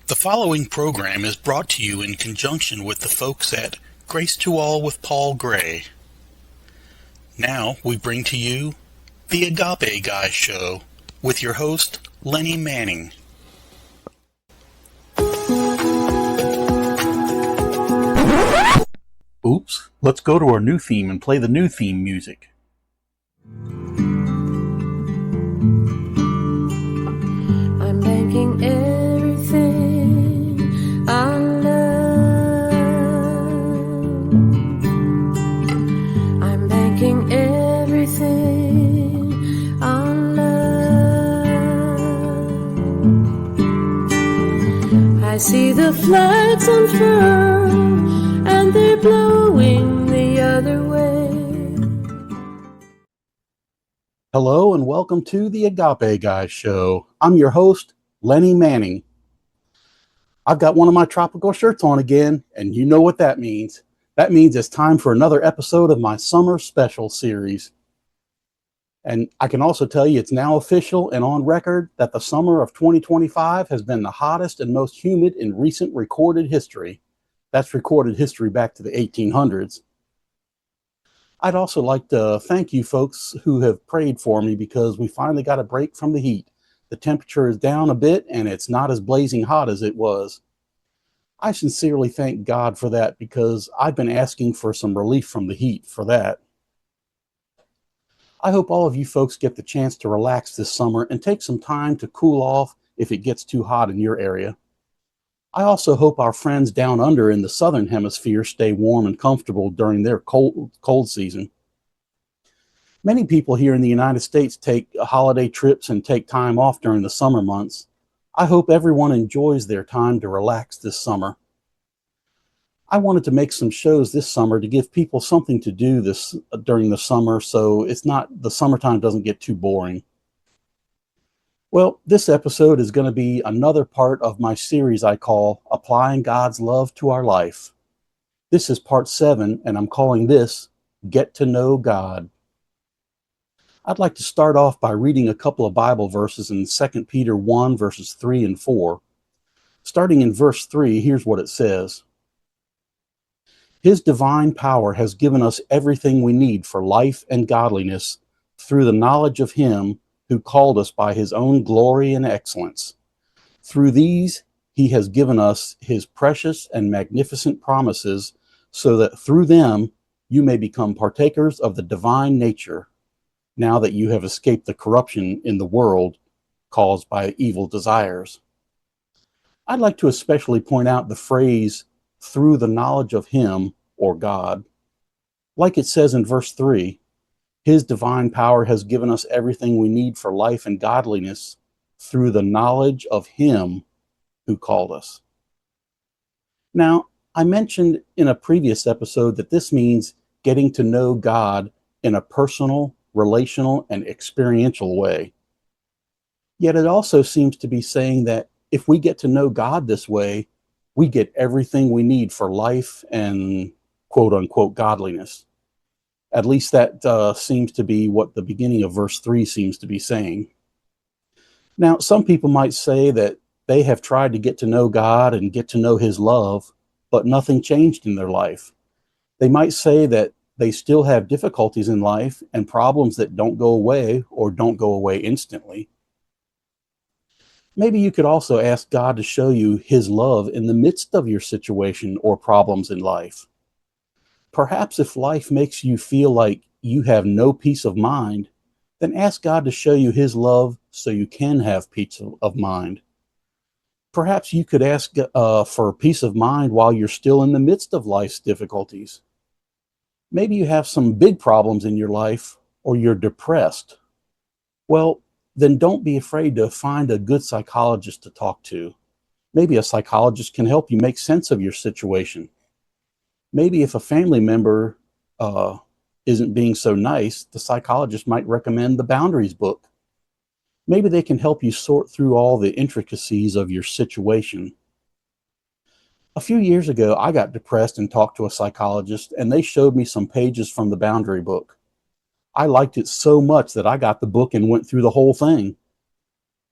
The following program is brought to you in conjunction with the folks at Grace to All with Paul Gray. Now we bring to you the Agape Guy Show with your host, Lenny Manning. Oops, let's go to our new theme and play the new theme music. I'm banking everything on love. I'm banking everything on love. I see the flags unfurl and they're blowing the other way. Hello and welcome to the Agape Guy Show. I'm your host, Lenny Manning. I've got one of my tropical shirts on again, and you know what that means. That means it's time for another episode of my summer special series. And I can also tell you it's now official and on record that the summer of 2025 has been the hottest and most humid in recent recorded history. That's recorded history back to the 1800s. I'd also like to thank you folks who have prayed for me because we finally got a break from the heat. The temperature is down a bit and it's not as blazing hot as it was. I sincerely thank God for that because I've been asking for some relief from the heat for that. I hope all of you folks get the chance to relax this summer and take some time to cool off if it gets too hot in your area. I also hope our friends down under in the southern hemisphere stay warm and comfortable during their cold season. Many people here in the United States take holiday trips and take time off during the summer months. I hope everyone enjoys their time to relax this summer. I wanted to make some shows this summer to give people something to do during the summer so the summertime doesn't get too boring. Well, this episode is going to be another part of my series I call Applying God's Love to Our Life. This is part 7, and I'm calling this Get to Know God. I'd like to start off by reading a couple of Bible verses in 2 Peter 1, verses 3 and 4. Starting in verse 3, here's what it says. His divine power has given us everything we need for life and godliness through the knowledge of Him who called us by His own glory and excellence. Through these, He has given us His precious and magnificent promises so that through them you may become partakers of the divine nature, now that you have escaped the corruption in the world caused by evil desires. I'd like to especially point out the phrase, through the knowledge of Him, or God. Like it says in verse 3, His divine power has given us everything we need for life and godliness through the knowledge of Him who called us. Now, I mentioned in a previous episode that this means getting to know God in a personal, relational, and experiential way. Yet it also seems to be saying that if we get to know God this way, we get everything we need for life and quote-unquote godliness. At least that seems to be what the beginning of verse 3 seems to be saying. Now, some people might say that they have tried to get to know God and get to know His love, but nothing changed in their life. They might say that they still have difficulties in life and problems that don't go away or don't go away instantly. Maybe you could also ask God to show you His love in the midst of your situation or problems in life. Perhaps if life makes you feel like you have no peace of mind, then ask God to show you His love so you can have peace of mind. Perhaps you could ask for peace of mind while you're still in the midst of life's difficulties. Maybe you have some big problems in your life or you're depressed. Well, then don't be afraid to find a good psychologist to talk to. Maybe a psychologist can help you make sense of your situation. Maybe if a family member isn't being so nice, the psychologist might recommend the Boundaries book. Maybe they can help you sort through all the intricacies of your situation. A few years ago, I got depressed and talked to a psychologist, and they showed me some pages from the Boundary book. I liked it so much that I got the book and went through the whole thing.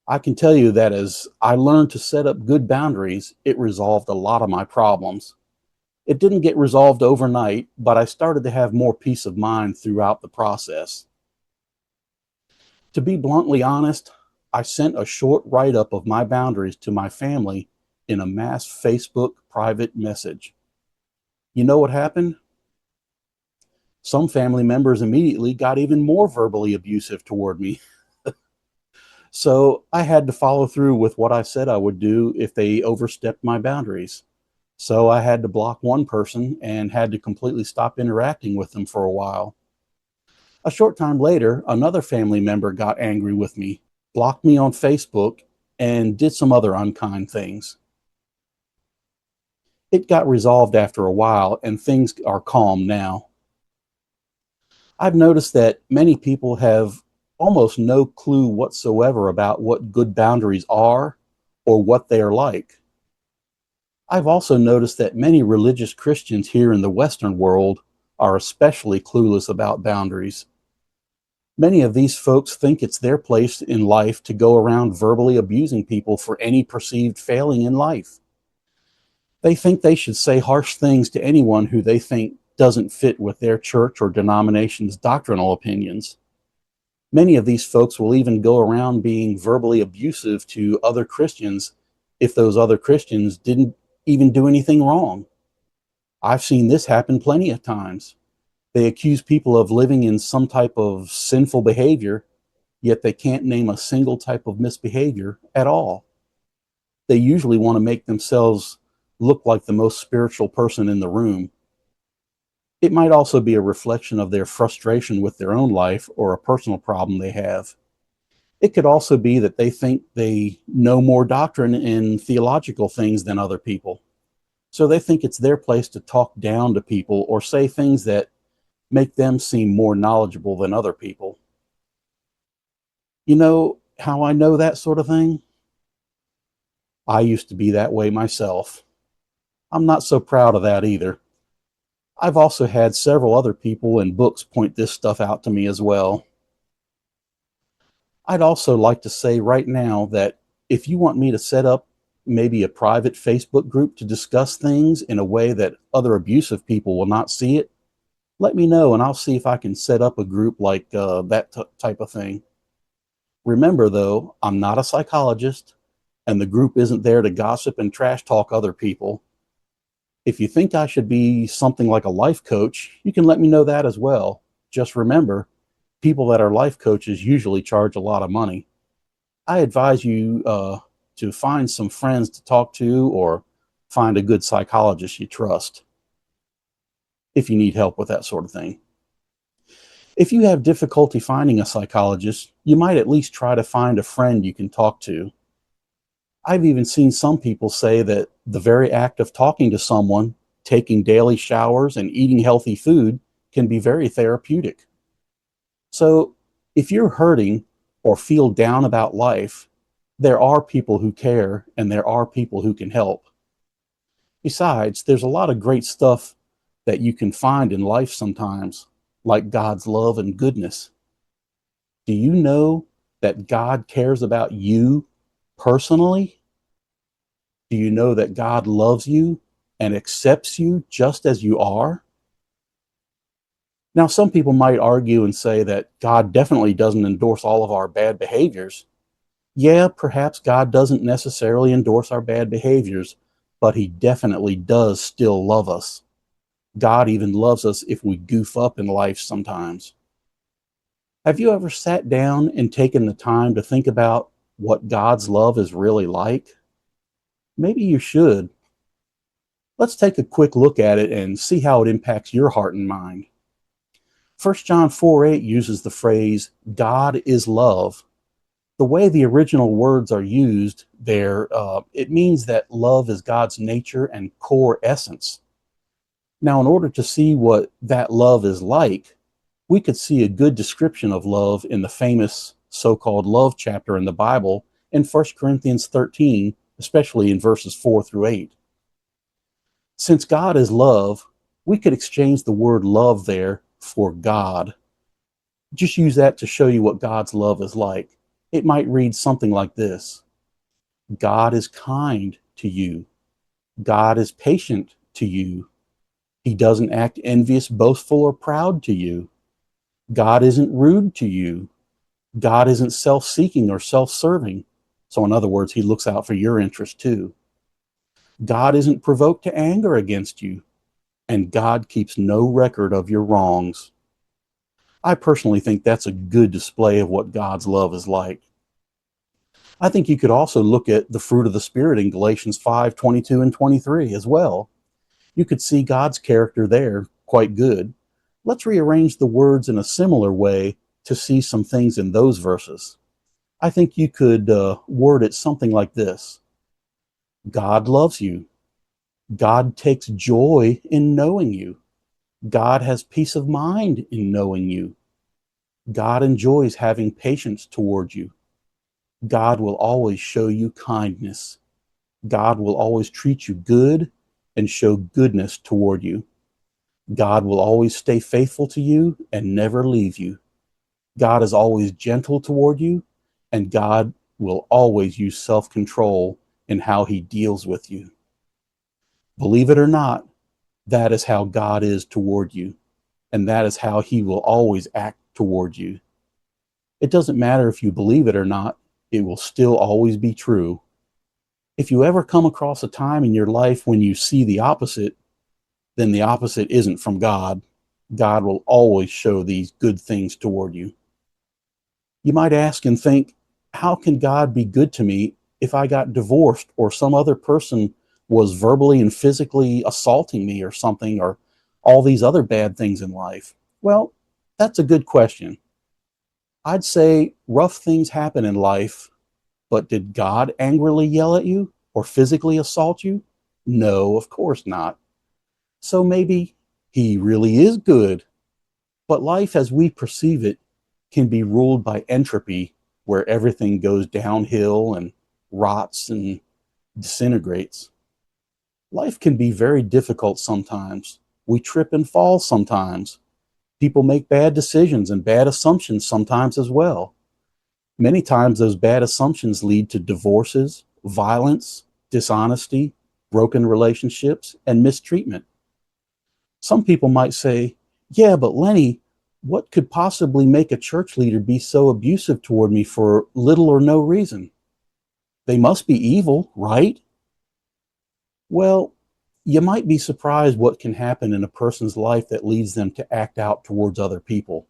I can tell you that as I learned to set up good boundaries, it resolved a lot of my problems. It didn't get resolved overnight, but I started to have more peace of mind throughout the process. To be bluntly honest, I sent a short write-up of my boundaries to my family in a mass Facebook private message. You know what happened? Some family members immediately got even more verbally abusive toward me. So I had to follow through with what I said I would do if they overstepped my boundaries. So I had to block one person and had to completely stop interacting with them for a while. A short time later, another family member got angry with me, blocked me on Facebook, and did some other unkind things. It got resolved after a while, and things are calm now. I've noticed that many people have almost no clue whatsoever about what good boundaries are or what they are like. I've also noticed that many religious Christians here in the Western world are especially clueless about boundaries. Many of these folks think it's their place in life to go around verbally abusing people for any perceived failing in life. They think they should say harsh things to anyone who they think doesn't fit with their church or denomination's doctrinal opinions. Many of these folks will even go around being verbally abusive to other Christians if those other Christians didn't even do anything wrong. I've seen this happen plenty of times. They accuse people of living in some type of sinful behavior, yet they can't name a single type of misbehavior at all. They usually want to make themselves look like the most spiritual person in the room. It might also be a reflection of their frustration with their own life or a personal problem they have. It could also be that they think they know more doctrine and theological things than other people. So they think it's their place to talk down to people or say things that make them seem more knowledgeable than other people. You know how I know that sort of thing? I used to be that way myself. I'm not so proud of that either. I've also had several other people and books point this stuff out to me as well. I'd also like to say right now that if you want me to set up maybe a private Facebook group to discuss things in a way that other abusive people will not see it, let me know and I'll see if I can set up a group like that type of thing. Remember though, I'm not a psychologist and the group isn't there to gossip and trash talk other people. If you think I should be something like a life coach, you can let me know that as well. Just remember, people that are life coaches usually charge a lot of money. I advise you to find some friends to talk to or find a good psychologist you trust if you need help with that sort of thing. If you have difficulty finding a psychologist, you might at least try to find a friend you can talk to. I've even seen some people say that the very act of talking to someone, taking daily showers, and eating healthy food can be very therapeutic. So if you're hurting or feel down about life, there are people who care and there are people who can help. Besides, there's a lot of great stuff that you can find in life sometimes, like God's love and goodness. Do you know that God cares about you personally? Do you know that God loves you and accepts you just as you are? Now, some people might argue and say that God definitely doesn't endorse all of our bad behaviors. Yeah, perhaps God doesn't necessarily endorse our bad behaviors, but he definitely does still love us. God even loves us if we goof up in life sometimes. Have you ever sat down and taken the time to think about what God's love is really like? Maybe you should. Let's take a quick look at it and see how it impacts your heart and mind. 1 John 4:8 uses the phrase, God is love. The way the original words are used there, it means that love is God's nature and core essence. Now, in order to see what that love is like, we could see a good description of love in the famous so-called love chapter in the Bible in 1 Corinthians 13, especially in verses 4 through 8. Since God is love, we could exchange the word love there for God. Just use that to show you what God's love is like. It might read something like this: God is kind to you. God is patient to you. He doesn't act envious, boastful, or proud to you. God isn't rude to you. God isn't self-seeking or self-serving. So in other words, he looks out for your interest too. God isn't provoked to anger against you, and God keeps no record of your wrongs. I personally think that's a good display of what God's love is like. I think you could also look at the fruit of the Spirit in Galatians 5:22 and 23 as well. You could see God's character there quite good. Let's rearrange the words in a similar way to see some things in those verses. I think you could word it something like this: God loves you. God takes joy in knowing you. God has peace of mind in knowing you. God enjoys having patience towards you. God will always show you kindness. God will always treat you good and show goodness toward you. God will always stay faithful to you and never leave you. God is always gentle toward you, and God will always use self-control in how he deals with you. Believe it or not, that is how God is toward you, and that is how he will always act toward you. It doesn't matter if you believe it or not, it will still always be true. If you ever come across a time in your life when you see the opposite, then the opposite isn't from God. God will always show these good things toward you. You might ask and think, how can God be good to me if I got divorced or some other person was verbally and physically assaulting me or something, or all these other bad things in life? Well, that's a good question. I'd say rough things happen in life, but did God angrily yell at you or physically assault you? No, of course not. So maybe he really is good, but life as we perceive it can be ruled by entropy, where everything goes downhill and rots and disintegrates. Life can be very difficult sometimes. We trip and fall sometimes. People make bad decisions and bad assumptions sometimes as well. Many times those bad assumptions lead to divorces, violence, dishonesty, broken relationships, and mistreatment. Some people might say, yeah, but Lenny, what could possibly make a church leader be so abusive toward me for little or no reason? They must be evil, right? Well, you might be surprised what can happen in a person's life that leads them to act out towards other people.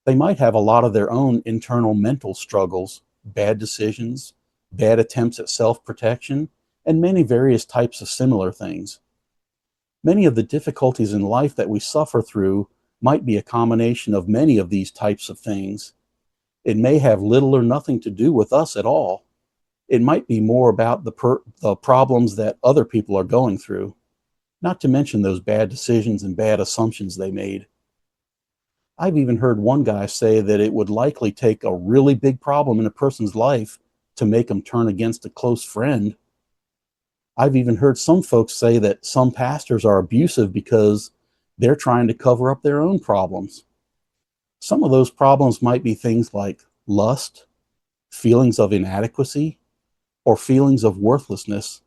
They might have a lot of their own internal mental struggles, bad decisions, bad attempts at self-protection, and many various types of similar things. Many of the difficulties in life that we suffer through might be a combination of many of these types of things. It may have little or nothing to do with us at all. It might be more about the problems that other people are going through, not to mention those bad decisions and bad assumptions they made. I've even heard one guy say that it would likely take a really big problem in a person's life to make them turn against a close friend. I've even heard some folks say that some pastors are abusive because they're trying to cover up their own problems. Some of those problems might be things like lust, feelings of inadequacy, or feelings of worthlessness,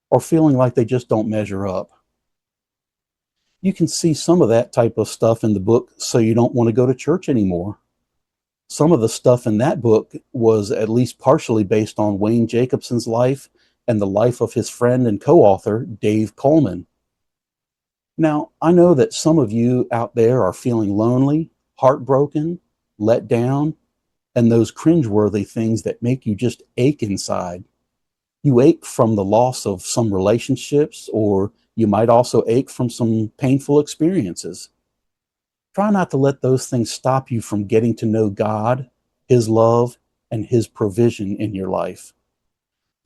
or feeling like they just don't measure up. You can see some of that type of stuff in the book So You Don't Want to Go to Church Anymore. Some of the stuff in that book was at least partially based on Wayne Jacobson's life and the life of his friend and co-author, Dave Coleman. Now, I know that some of you out there are feeling lonely, heartbroken, let down, and those cringeworthy things that make you just ache inside. You ache from the loss of some relationships, or you might also ache from some painful experiences. Try not to let those things stop you from getting to know God, his love, and his provision in your life.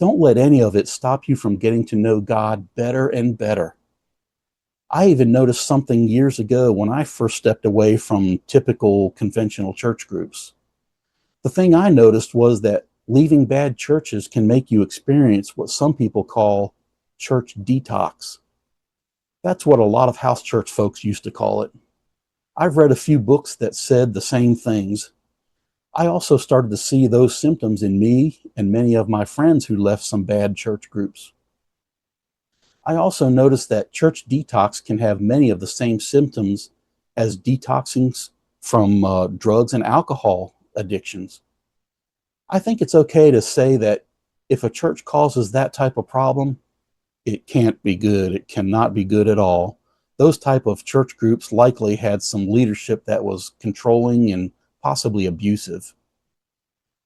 Don't let any of it stop you from getting to know God better and better. I even noticed something years ago when I first stepped away from typical conventional church groups. The thing I noticed was that leaving bad churches can make you experience what some people call church detox. That's what a lot of house church folks used to call it. I've read a few books that said the same things. I also started to see those symptoms in me and many of my friends who left some bad church groups. I also noticed that church detox can have many of the same symptoms as detoxing from drugs and alcohol addictions. I think it's okay to say that if a church causes that type of problem, it can't be good. It cannot be good at all. Those type of church groups likely had some leadership that was controlling and possibly abusive.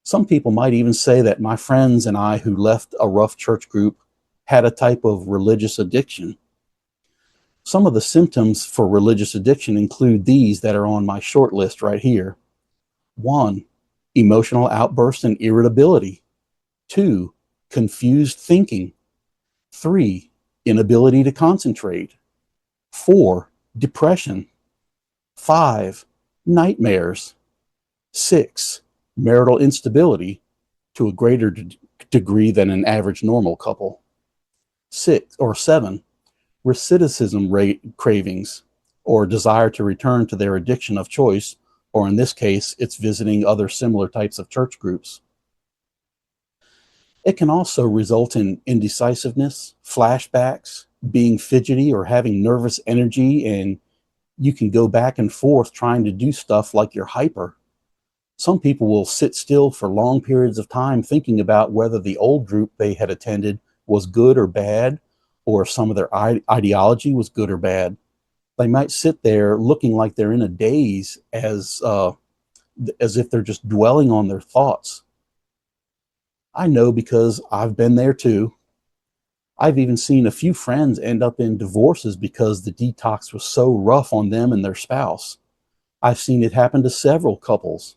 Some people might even say that my friends and I who left a rough church group had a type of religious addiction. Some of the symptoms for religious addiction include these that are on my short list right here. 1, emotional outbursts and irritability. 2, confused thinking. 3, inability to concentrate. 4, depression. 5, nightmares. 6, marital instability to a greater degree than an average normal couple. 7, recidivism cravings or desire to return to their addiction of choice, or in this case, it's visiting other similar types of church groups. It can also result in indecisiveness, flashbacks, being fidgety or having nervous energy, and you can go back and forth trying to do stuff like you're hyper. Some people will sit still for long periods of time thinking about whether the old group they had attended was good or bad, or if some of their ideology was good or bad. They might sit there looking like they're in a daze as if they're just dwelling on their thoughts. I know because I've been there too. I've even seen a few friends end up in divorces because the detox was so rough on them and their spouse. I've seen it happen to several couples.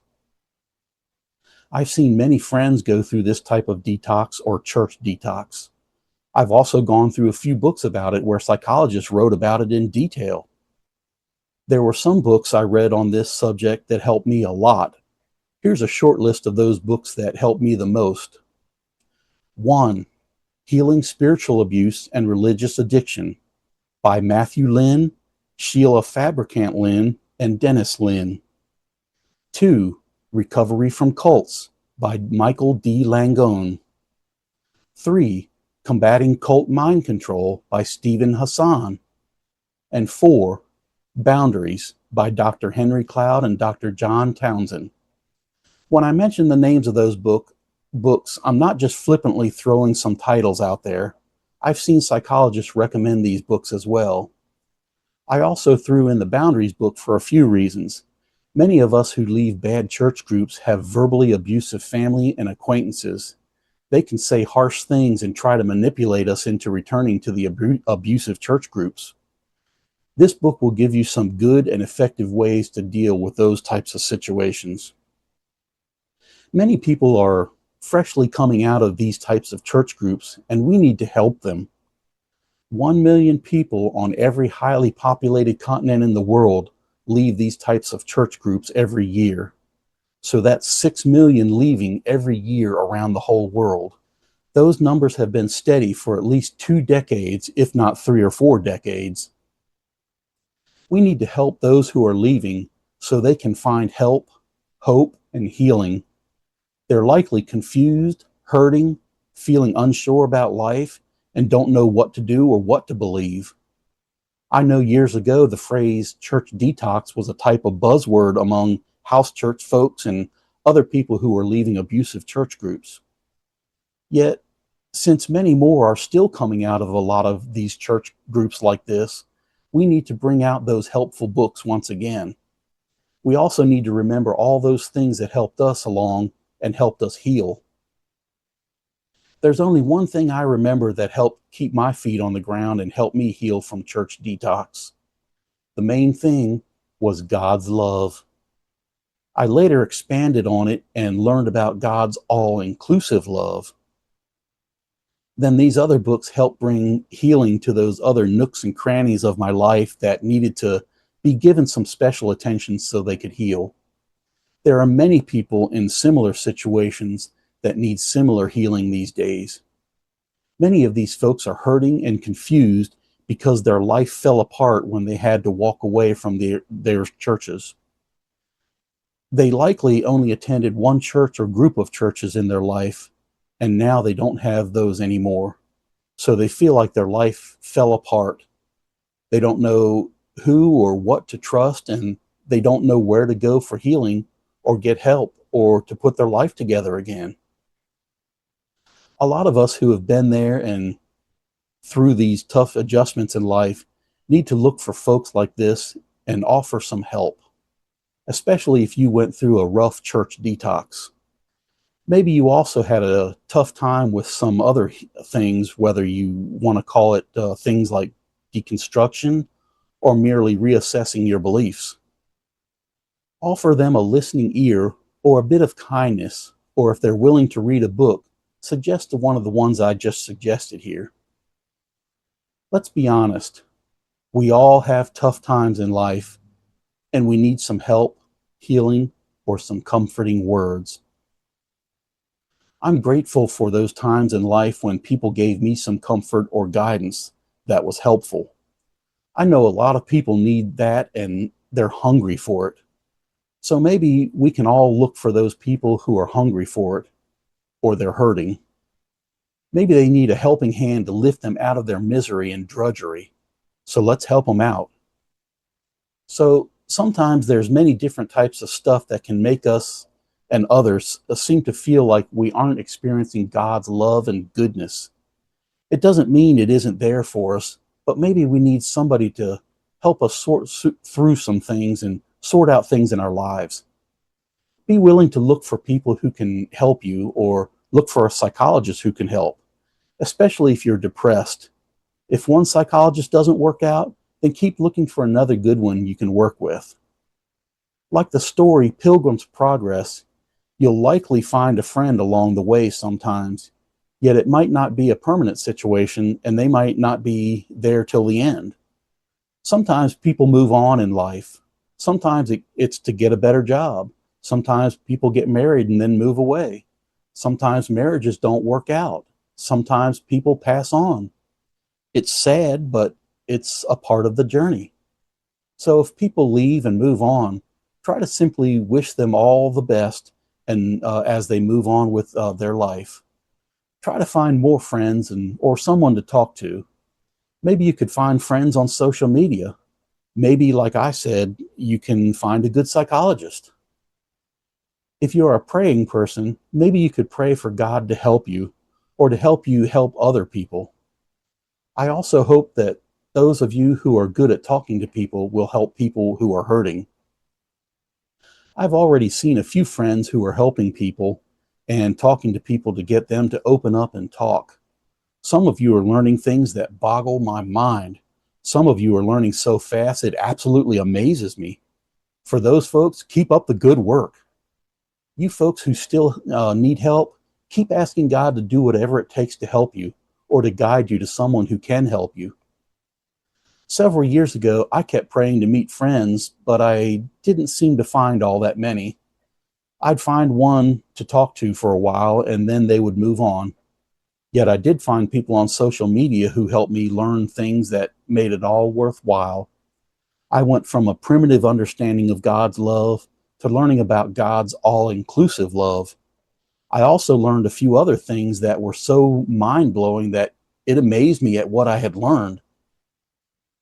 I've seen many friends go through this type of detox or church detox. I've also gone through a few books about it where psychologists wrote about it in detail. There were some books I read on this subject that helped me a lot. Here's a short list of those books that helped me the most. 1, Healing Spiritual Abuse and Religious Addiction by Matthew Lynn, Sheila Fabricant Lynn, and Dennis Lynn. 2, Recovery from Cults by Michael D. Langone. 3, Combating Cult Mind Control by Stephen Hassan. And 4, Boundaries by Dr. Henry Cloud and Dr. John Townsend. When I mention the names of those books, I'm not just flippantly throwing some titles out there. I've seen psychologists recommend these books as well. I also threw in the Boundaries book for a few reasons. Many of us who leave bad church groups have verbally abusive family and acquaintances. They can say harsh things and try to manipulate us into returning to the abusive church groups. This book will give you some good and effective ways to deal with those types of situations. Many people are freshly coming out of these types of church groups, and we need to help them. 1 million people on every highly populated continent in the world leave these types of church groups every year. So that's 6 million leaving every year around the whole world. Those numbers have been steady for at least 2 decades, if not 3 or 4 decades. We need to help those who are leaving so they can find help, hope, and healing. They're likely confused, hurting, feeling unsure about life, and don't know what to do or what to believe. I know years ago the phrase church detox was a type of buzzword among house church folks and other people who were leaving abusive church groups. Yet, since many more are still coming out of a lot of these church groups like this, we need to bring out those helpful books once again. We also need to remember all those things that helped us along and helped us heal. There's only one thing I remember that helped keep my feet on the ground and helped me heal from church detox. The main thing was God's love. I later expanded on it and learned about God's all-inclusive love. Then these other books helped bring healing to those other nooks and crannies of my life that needed to be given some special attention so they could heal. There are many people in similar situations that need similar healing these days. Many of these folks are hurting and confused because their life fell apart when they had to walk away from their churches. They likely only attended one church or group of churches in their life, and now they don't have those anymore. So they feel like their life fell apart. They don't know who or what to trust, and they don't know where to go for healing or get help or to put their life together again. A lot of us who have been there and through these tough adjustments in life need to look for folks like this and offer some help, especially if you went through a rough church detox. Maybe you also had a tough time with some other things, whether you want to call it things like deconstruction or merely reassessing your beliefs. Offer them a listening ear or a bit of kindness, or if they're willing to read a book, suggest one of the ones I just suggested here. Let's be honest. We all have tough times in life, and we need some help, healing, or some comforting words. I'm grateful for those times in life when people gave me some comfort or guidance that was helpful. I know a lot of people need that and they're hungry for it. So maybe we can all look for those people who are hungry for it or they're hurting. Maybe they need a helping hand to lift them out of their misery and drudgery. So let's help them out. So sometimes there's many different types of stuff that can make us and others seem to feel like we aren't experiencing God's love and goodness. It doesn't mean it isn't there for us, but maybe we need somebody to help us sort through some things and sort out things in our lives. Be willing to look for people who can help you, or look for a psychologist who can help, especially if you're depressed. If one psychologist doesn't work out, then keep looking for another good one you can work with. Like the story Pilgrim's Progress, you'll likely find a friend along the way sometimes, yet it might not be a permanent situation and they might not be there till the end. Sometimes people move on in life. Sometimes it's to get a better job. Sometimes people get married and then move away. Sometimes marriages don't work out. Sometimes people pass on. It's sad, but it's a part of the journey. So if people leave and move on, try to simply wish them all the best and as they move on with their life. Try to find more friends or someone to talk to. Maybe you could find friends on social media. Maybe, like I said, you can find a good psychologist. If you're a praying person, maybe you could pray for God to help you or to help you help other people. I also hope that those of you who are good at talking to people will help people who are hurting. I've already seen a few friends who are helping people and talking to people to get them to open up and talk. Some of you are learning things that boggle my mind. Some of you are learning so fast it absolutely amazes me. For those folks, keep up the good work. You folks who still need help, keep asking God to do whatever it takes to help you or to guide you to someone who can help you. Several years ago, I kept praying to meet friends, but I didn't seem to find all that many. I'd find one to talk to for a while, and then they would move on. Yet I did find people on social media who helped me learn things that made it all worthwhile. I went from a primitive understanding of God's love to learning about God's all-inclusive love. I also learned a few other things that were so mind-blowing that it amazed me at what I had learned.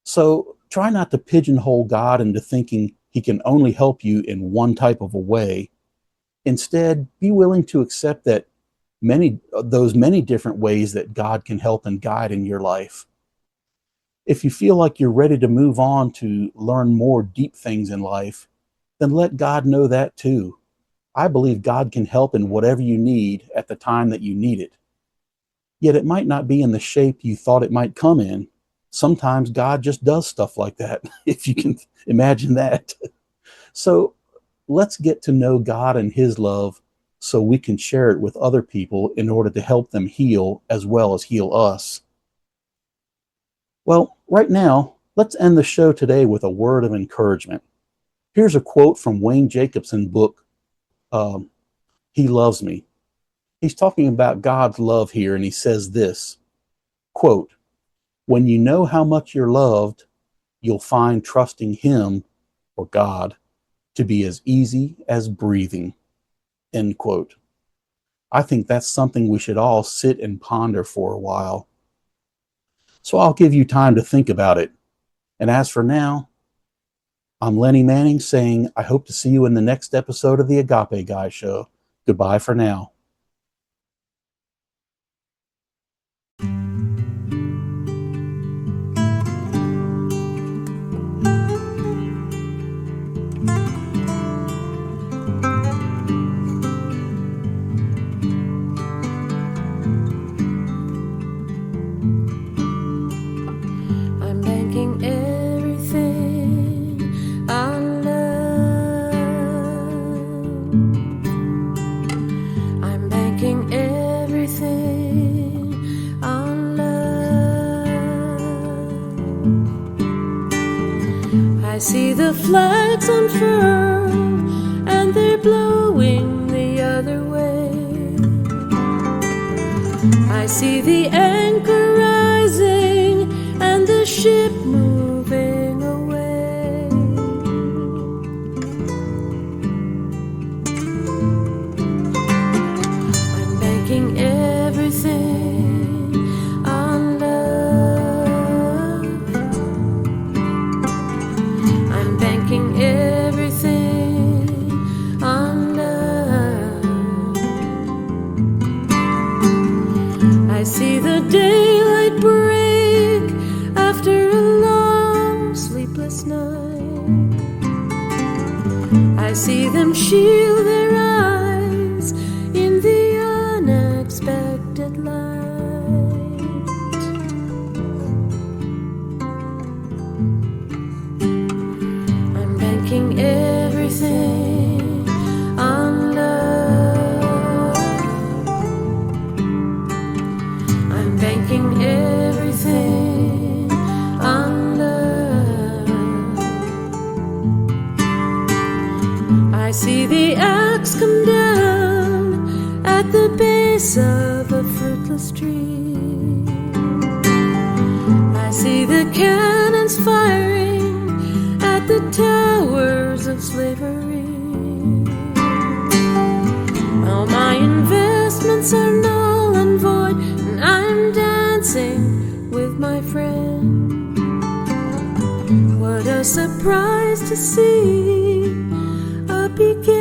So try not to pigeonhole God into thinking he can only help you in one type of a way. Instead, be willing to accept that those many different ways that God can help and guide in your life. If you feel like you're ready to move on to learn more deep things in life, then let God know that too. I believe God can help in whatever you need at the time that you need it. Yet it might not be in the shape you thought it might come in. Sometimes God just does stuff like that, if you can imagine that. So let's get to know God and his love so we can share it with other people in order to help them heal as well as heal us. Well, right now, let's end the show today with a word of encouragement. Here's a quote from Wayne Jacobson's book, He Loves Me. He's talking about God's love here, and he says this, quote, "When you know how much you're loved, you'll find trusting him, or God, to be as easy as breathing. End quote. I think that's something we should all sit and ponder for a while. So I'll give you time to think about it. And as for now, I'm Lenny Manning saying I hope to see you in the next episode of the Agape Guy Show. Goodbye for now. I'm banking everything on love. I'm banking everything on love. I see the flags unfurl and they're blowing the other way. I see the anchor rising and the ship moving away. I'm banking everything on love. I'm banking everything on love. I see the daylight break after a long sleepless night. I see them shield their eyes in the unexpected light. I'm banking everything on love. I'm banking everything on love. I see the axe come down at the base of a fruitless tree. I see the cannons firing at the towers of slavery. All my investments are null and void, and I'm dancing with my friend. What a surprise to see a beginning